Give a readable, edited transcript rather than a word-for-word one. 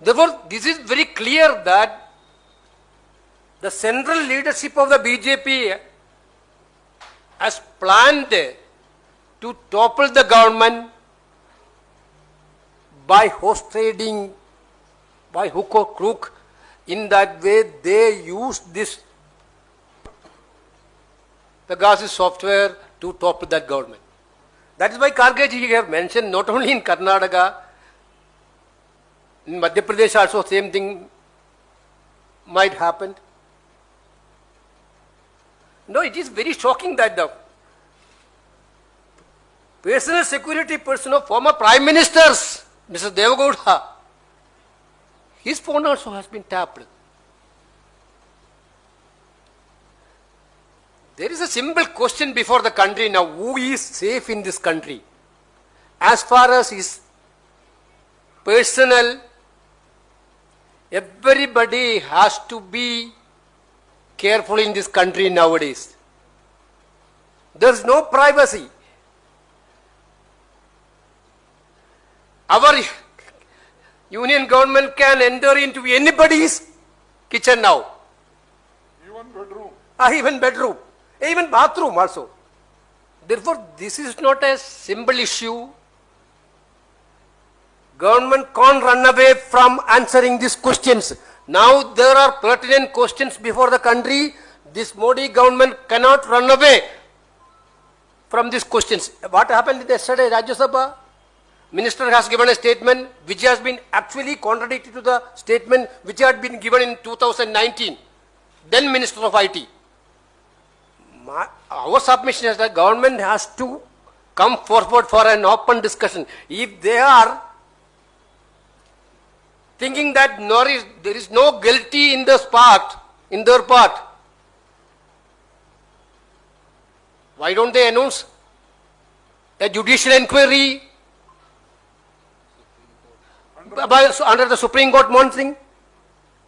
Therefore, this is very clear that the central leadership of the BJP has planned to topple the government by horse trading, by hook or crook. In that way, they use this Pegasus software to topple that government. That is why Kharge ji have mentioned not only in Karnataka, in Madhya Pradesh also same thing might happen. No, it is very shocking that the personal security person of former Prime Ministers, Mr. Devagowda, his phone also has been tapped. There is a simple question before the country now: who is safe in this country? As far as his personal, everybody has to be careful in this country nowadays. There is no privacy. Our union government can enter into anybody's kitchen now. Even bedroom. Even bathroom also. Therefore, this is not a simple issue. Government can't run away from answering these questions. Now there are pertinent questions before the country. This Modi government cannot run away from these questions. What happened yesterday, Rajya Sabha? Minister has given a statement which has been actually contradictory to the statement which had been given in 2019. Then Minister of IT. Our submission is that government has to come forward for an open discussion. If they are thinking that there is no guilty in their part, why don't they announce a judicial inquiry under the Supreme Court monitoring?